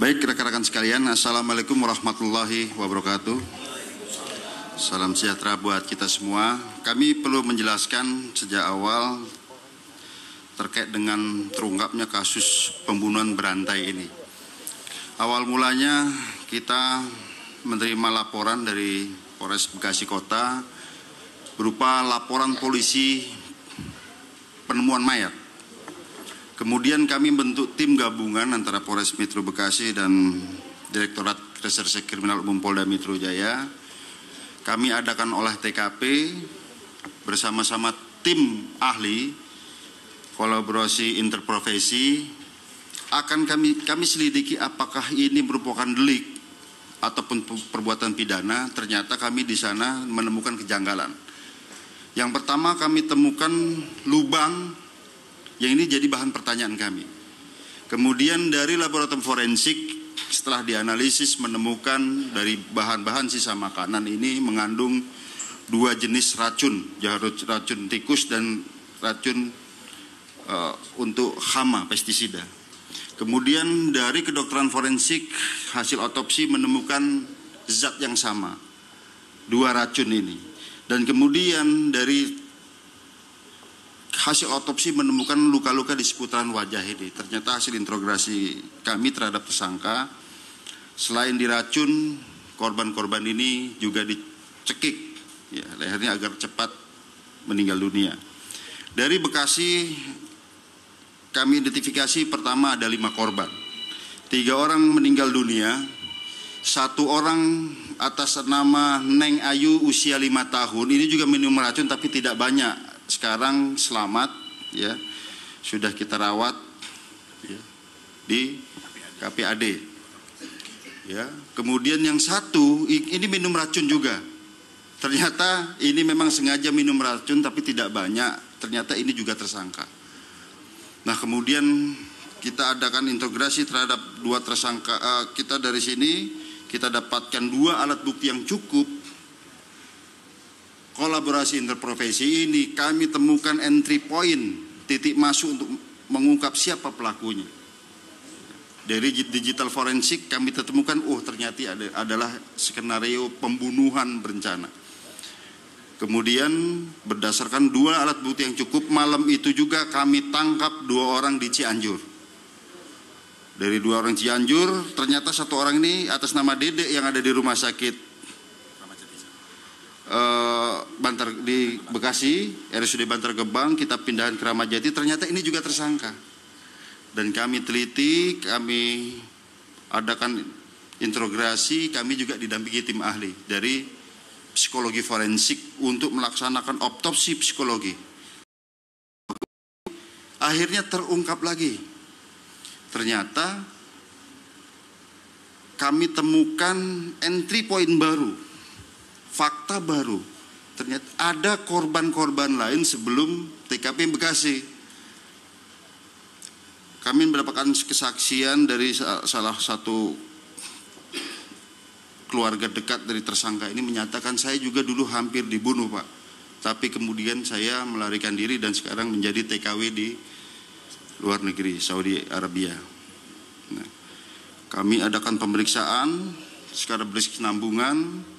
Baik rekan-rekan sekalian, Assalamualaikum warahmatullahi wabarakatuh. Salam sejahtera buat kita semua. Kami perlu menjelaskan sejak awal terkait dengan terungkapnya kasus pembunuhan berantai ini. Awal mulanya kita menerima laporan dari Polres Bekasi Kota berupa laporan polisi penemuan mayat. Kemudian kami bentuk tim gabungan antara Polres Metro Bekasi dan Direktorat Reserse Kriminal Umum Polda Metro Jaya. Kami adakan olah TKP bersama-sama tim ahli, kolaborasi interprofesi. Akan kami selidiki apakah ini merupakan delik ataupun perbuatan pidana. Ternyata kami di sana menemukan kejanggalan. Yang pertama kami temukan lubang yang ini jadi bahan pertanyaan kami. Kemudian dari laboratorium forensik setelah dianalisis menemukan dari bahan-bahan sisa makanan ini mengandung 2 jenis racun, racun tikus dan racun untuk hama pestisida. Kemudian dari kedokteran forensik hasil otopsi menemukan zat yang sama, 2 racun ini. Dan kemudian dari hasil otopsi menemukan luka-luka di seputaran wajah ini. Ternyata hasil interogasi kami terhadap tersangka, selain diracun, korban-korban ini juga dicekik ya, lehernya agar cepat meninggal dunia. Dari Bekasi kami identifikasi pertama ada 5 korban. 3 orang meninggal dunia, 1 orang atas nama Neng Ayu usia 5 tahun. Ini juga minum racun tapi tidak banyak. Sekarang selamat ya, sudah kita rawat ya, di KPAD ya. Kemudian yang 1 ini minum racun juga. Ternyata ini memang sengaja minum racun tapi tidak banyak. Ternyata ini juga tersangka. Nah kemudian kita adakan integrasi terhadap 2 tersangka. Kita dari sini kita dapatkan 2 alat bukti yang cukup. Kolaborasi interprofesi ini kami temukan entry point, titik masuk untuk mengungkap siapa pelakunya. Dari digital forensik kami temukan, ternyata adalah skenario pembunuhan berencana. Kemudian berdasarkan 2 alat bukti yang cukup, malam itu juga kami tangkap 2 orang di Cianjur. Dari 2 orang Cianjur, ternyata 1 orang ini atas nama Dede yang ada di rumah sakit Bantar di Bekasi, RSUD Bantar Gebang, kita pindahan ke Ramat Jati. Ternyata ini juga tersangka. Dan kami teliti, kami adakan interogasi, kami juga didampingi tim ahli dari psikologi forensik untuk melaksanakan otopsi psikologi. Akhirnya terungkap lagi. Ternyata kami temukan entry point baru, fakta baru. Ternyata ada korban-korban lain sebelum TKP Bekasi. Kami mendapatkan kesaksian dari salah satu keluarga dekat dari tersangka ini menyatakan, saya juga dulu hampir dibunuh Pak. Tapi kemudian saya melarikan diri dan sekarang menjadi TKW di luar negeri, Saudi Arabia. Nah, kami adakan pemeriksaan secara berkesinambungan.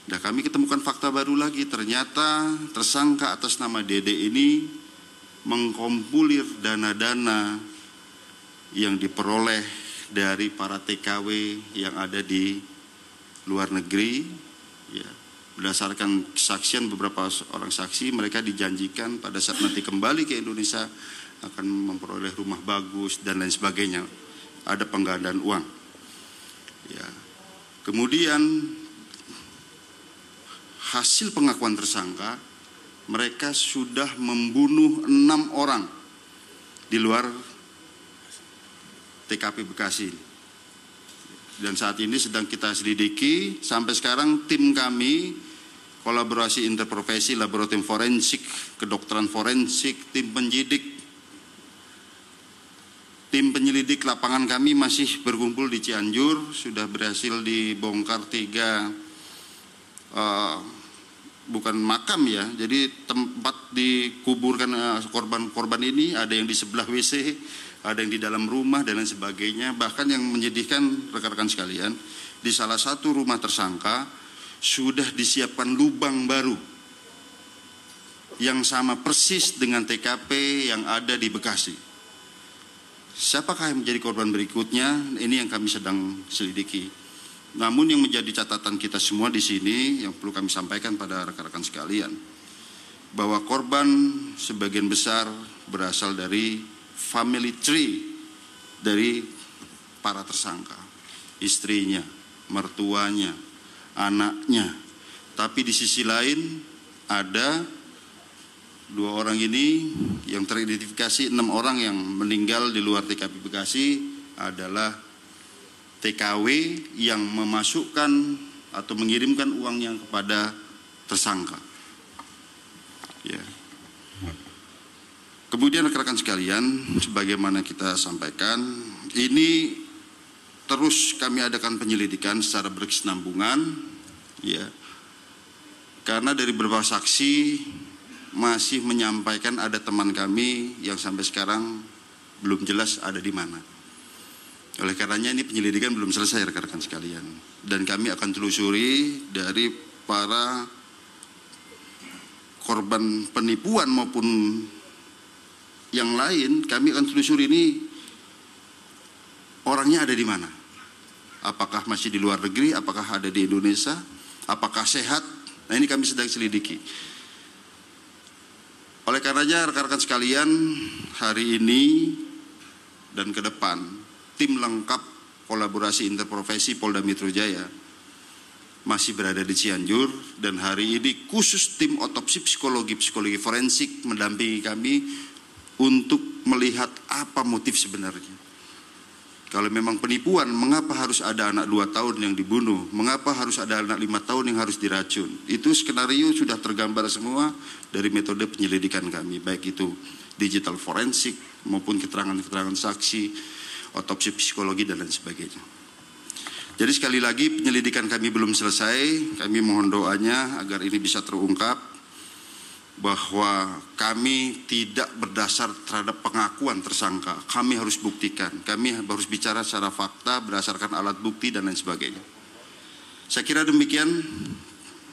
Nah, kami ketemukan fakta baru lagi. Ternyata tersangka atas nama Dede ini mengkompulir dana-dana yang diperoleh dari para TKW yang ada di luar negeri. Ya, berdasarkan kesaksian beberapa orang saksi, mereka dijanjikan pada saat nanti kembali ke Indonesia akan memperoleh rumah bagus dan lain sebagainya. Ada penggandaan uang. Ya. Kemudian hasil pengakuan tersangka, mereka sudah membunuh 6 orang di luar TKP Bekasi. Dan saat ini sedang kita selidiki. Sampai sekarang tim kami, kolaborasi interprofesi, laboratorium forensik, kedokteran forensik, tim penyelidik lapangan kami masih berkumpul di Cianjur. Sudah berhasil dibongkar 3 bukan makam ya, jadi tempat dikuburkan korban-korban ini. Ada yang di sebelah WC, ada yang di dalam rumah dan lain sebagainya. Bahkan yang menyedihkan rekan-rekan sekalian, di salah satu rumah tersangka sudah disiapkan lubang baru yang sama persis dengan TKP yang ada di Bekasi. Siapakah yang menjadi korban berikutnya? Ini yang kami sedang selidiki. Namun yang menjadi catatan kita semua di sini yang perlu kami sampaikan pada rekan-rekan sekalian, bahwa korban sebagian besar berasal dari family tree dari para tersangka, istrinya, mertuanya, anaknya. Tapi di sisi lain ada 2 orang ini yang teridentifikasi, 6 orang yang meninggal di luar TKP Bekasi adalah TKW yang memasukkan atau mengirimkan uangnya kepada tersangka. Ya. Kemudian rekan-rekan sekalian, sebagaimana kita sampaikan, ini terus kami adakan penyelidikan secara berkesinambungan, ya, karena dari beberapa saksi masih menyampaikan ada teman kami yang sampai sekarang belum jelas ada di mana. Oleh karenanya ini penyelidikan belum selesai rekan-rekan sekalian, dan kami akan telusuri dari para korban penipuan maupun yang lain. Kami akan telusuri ini orangnya ada di mana, apakah masih di luar negeri, apakah ada di Indonesia, apakah sehat. Nah, ini kami sedang selidiki. Oleh karenanya rekan-rekan sekalian, hari ini dan ke depan tim lengkap kolaborasi interprofesi Polda Metro Jaya masih berada di Cianjur, dan hari ini khusus tim otopsi psikologi forensik mendampingi kami untuk melihat apa motif sebenarnya. Kalau memang penipuan, mengapa harus ada anak 2 tahun yang dibunuh? Mengapa harus ada anak 5 tahun yang harus diracun? Itu skenario sudah tergambar semua dari metode penyelidikan kami, baik itu digital forensik maupun keterangan-keterangan saksi, otopsi psikologi dan lain sebagainya. Jadi sekali lagi penyelidikan kami belum selesai. Kami mohon doanya agar ini bisa terungkap, bahwa kami tidak berdasar terhadap pengakuan tersangka. Kami harus buktikan, kami harus bicara secara fakta berdasarkan alat bukti dan lain sebagainya. Saya kira demikian.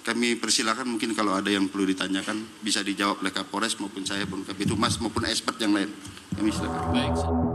Kami persilakan, mungkin kalau ada yang perlu ditanyakan bisa dijawab oleh Kapolres maupun saya, pun Kabid Humas maupun expert yang lain. Kami silakan. Baik.